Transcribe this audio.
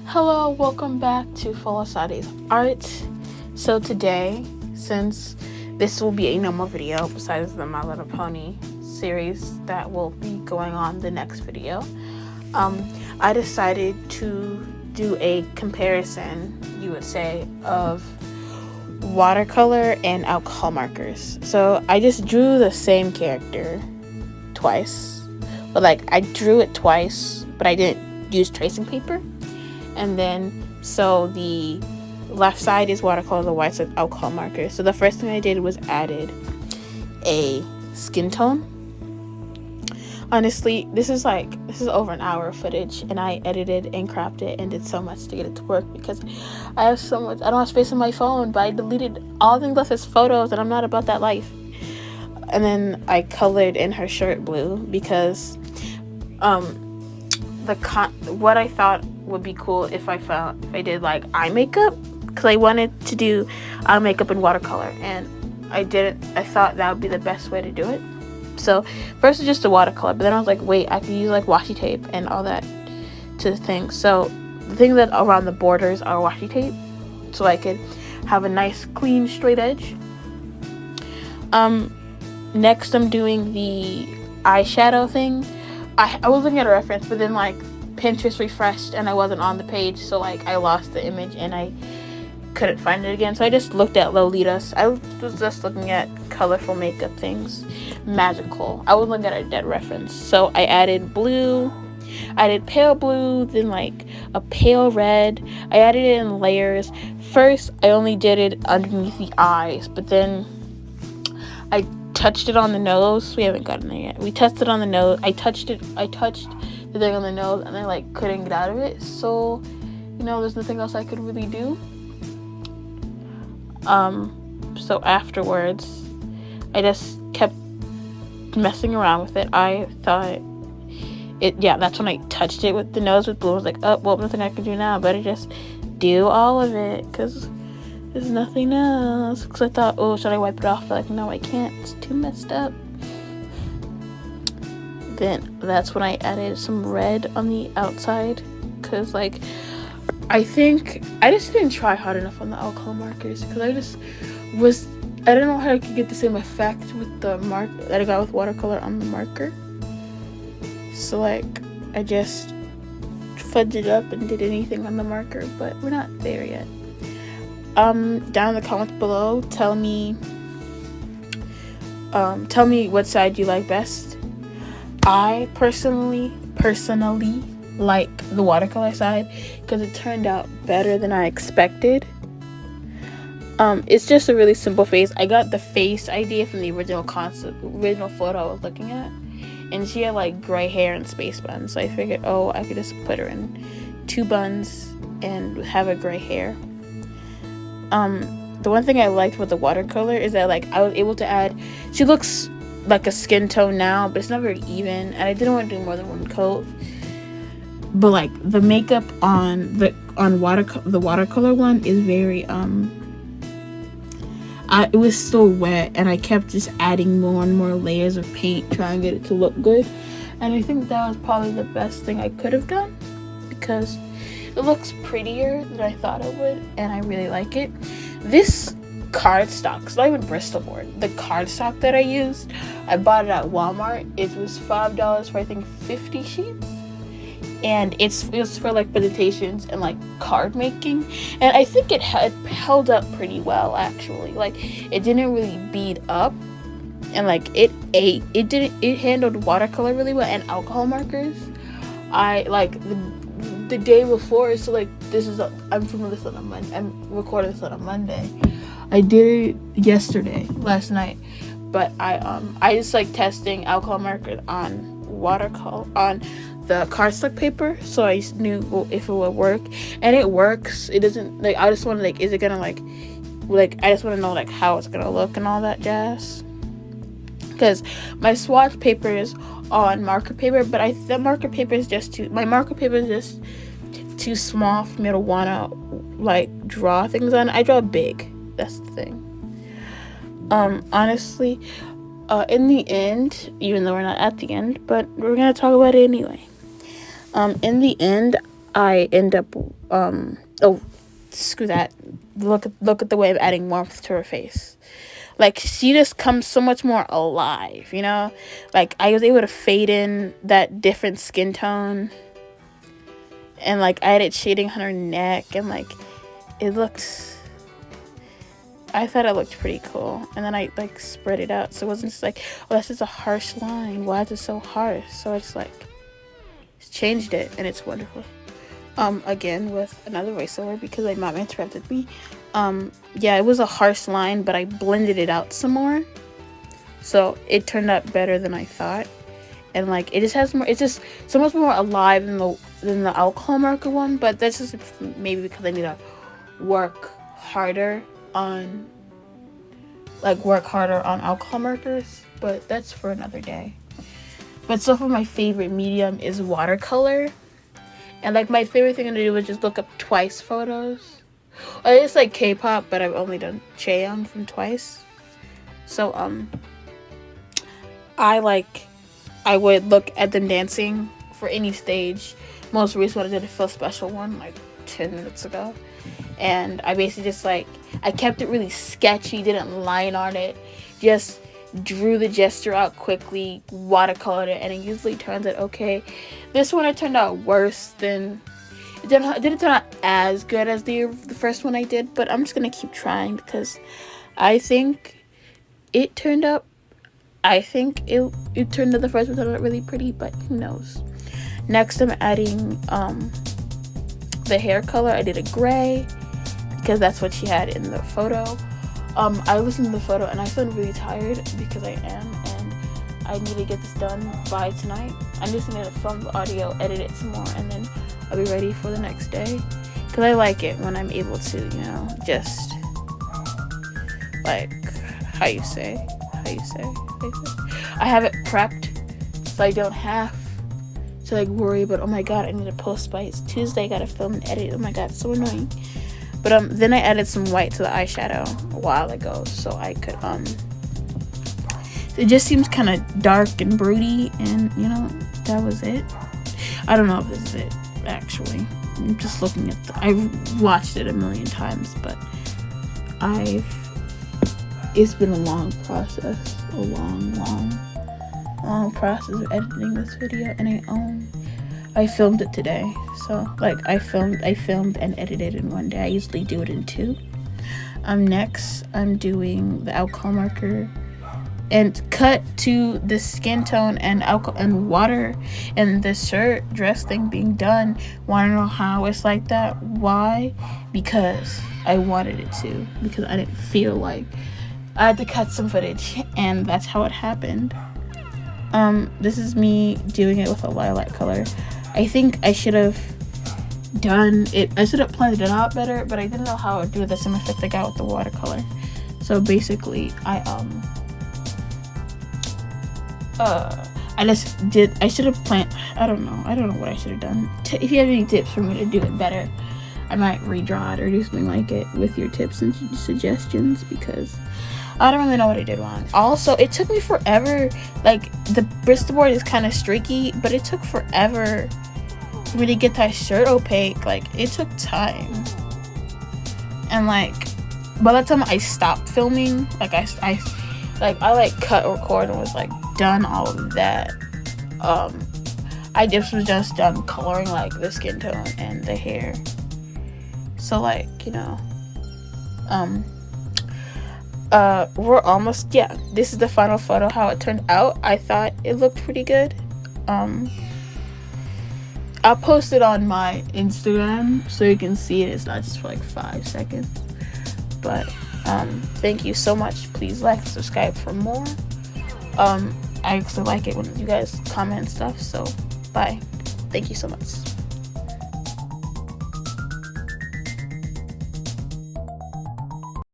Hello, welcome back to Folosade's Art. So today, since this will be a normal video besides the My Little Pony series that will be going on the next video, I decided to do a comparison, you would say, of watercolor and alcohol markers. So I just drew the same character twice, but I drew it twice, but I didn't use tracing paper. And then, so the left side is watercolor, the right side alcohol marker. So the first thing I did was added a skin tone. Honestly, this is over an hour of footage, and I edited and cropped it and did so much to get it to work because I don't have space on my phone, but I deleted all things left as photos, and I'm not about that life. And then I colored in her shirt blue because what I thought would be cool if I did eye makeup, because I wanted to do eye makeup in watercolor, and I thought that would be the best way to do it. So first it's just a watercolor, but then I was like, wait, I could use washi tape and all that to things. So the things that around the borders are washi tape, so I could have a nice clean straight edge. Next I'm doing the eyeshadow thing. I was looking at a reference, but then Pinterest refreshed and I wasn't on the page, so I lost the image and I couldn't find it again. So I just looked at Lolita's. I was just looking at colorful makeup things, magical. I was looking at a dead reference. So I added blue, I did pale blue, then a pale red. I added it in layers. First I only did it underneath the eyes, but then I touched it on the nose. We haven't gotten there yet. We tested on the nose. I touched the thing on the nose, and I couldn't get out of it. So, there's nothing else I could really do. So afterwards, I just kept messing around with it. I thought that's when I touched it with the nose with blue. I was like, oh, well, nothing I can do now. Better just do all of it, because there's nothing else. Because I thought, oh, should I wipe it off? But no, I can't. It's too messed up. Then that's when I added some red on the outside, because I think I just didn't try hard enough on the alcohol markers, because I don't know how I could get the same effect with the mark that I got with watercolor on the marker. So I just fudged it up and did anything on the marker, but we're not there yet. Down in the comments below, tell me what side you like best. I personally like the watercolor side because it turned out better than I expected. It's just a really simple face. I got the face idea from the original photo I was looking at, and she had gray hair and space buns, so I figured, I could just put her in 2 buns and have a gray hair. The one thing I liked with the watercolor is that I was able to add, she looks like a skin tone now, but it's not very even, and I didn't want to do more than one coat. But the makeup on the watercolor one is very it was still wet, and I kept just adding more and more layers of paint trying to get it to look good, and I think that was probably the best thing I could have done, because it looks prettier than I thought it would, and I really like it. This cardstock, it's not even Bristol board. The cardstock that I used, I bought it at Walmart. It was $5 for I think 50 sheets, and it was for presentations and card making, and I think it held up pretty well, actually. It didn't really bead up, and it handled watercolor really well and alcohol markers. I the day before, so I'm filming this on a Monday. I'm recording this on a Monday. I did it last night, but I just testing alcohol marker on watercolor on the cardstock paper, so I knew if it would work, and it works. It doesn't I just want to is it gonna I just want to know how it's gonna look and all that jazz, because my swatch paper is on marker paper, but my marker paper is just too small for me to wanna draw things on. I draw big. That's the thing. Honestly, in the end, even though we're not at the end, but we're gonna talk about it anyway. In the end, I end up oh, screw that. Look at the way I'm adding warmth to her face. Like, she just comes so much more alive, you know? Like, I was able to fade in that different skin tone, and like I added shading on her neck, and like it looked, I thought it looked pretty cool. And then I like spread it out, so it wasn't just like, oh, that's just a harsh line, why is it so harsh? So I just like changed it, and it's wonderful. Again with another voiceover because my mom interrupted me. Yeah, it was a harsh line, but I blended it out some more, so it turned out better than I thought. And like it just has more, it's just so much more alive than the alcohol marker one. But that's just maybe because I need to work harder on alcohol markers, but that's for another day. But so far my favorite medium is watercolor. And like my favorite thing to do is just look up Twice photos. It's like K-pop, but I've only done Chaeyoung from Twice. So I would look at them dancing for any stage. Most recently I did a Feel Special one like 10 minutes ago. And I basically just like, I kept it really sketchy, didn't line art it, just drew the gesture out quickly, watercolored it, and it usually turns out okay. This one it turned out worse than, it didn't turn out as good as the first one I did, but I'm just gonna keep trying because I think it turned out, it turned out the first one turned out really pretty, but who knows. Next I'm adding the hair color. I did a gray because that's what she had in the photo. I listened to the photo and I feel really tired because I am, and I need to get this done by tonight. I'm just gonna film the audio, edit it some more, and then I'll be ready for the next day. Because I like it when I'm able to, you know, just like, how you say? I have it prepped so I don't have to like worry about, oh my god, I need to post by Tuesday, I gotta film and edit. Oh my god, it's so annoying. But then I added some white to the eyeshadow a while ago so I could it just seems kind of dark and broody, and you know, that was it. I don't know if this is it actually. I'm just looking at I've watched it a million times, but it's been a long process, a long process of editing this video, and I filmed it today. So like I filmed and edited in one day. I usually do it in two. Next I'm doing the alcohol marker and cut to the skin tone and alcohol and water and the shirt dress thing being done. Want to know how it's like that? Why? Because I wanted it to, because I didn't feel like I had to cut some footage, and that's how it happened. This is me doing it with a lilac color. I think I should have done it, I should have planned it out better, but I didn't know how I would do the same effect I got with the watercolor. So basically I should have planned, I don't know what I should have done. If you have any tips for me to do it better, I might redraw it or do something like it with your tips and suggestions, because I don't really know what I did wrong. Also, it took me forever, like the Bristol board is kind of streaky, but it took forever for me to get that shirt opaque. Like it took time, and like by the time I stopped filming, like I cut record and was like done all of that, I just was done coloring like the skin tone and the hair. So like, you know, we're almost, yeah, this is the final photo, how it turned out. I thought it looked pretty good. I'll post it on my Instagram so you can see it. It's not just for like 5 seconds, but thank you so much. Please like and subscribe for more. I actually like it when you guys comment and stuff, so bye. Thank you so much.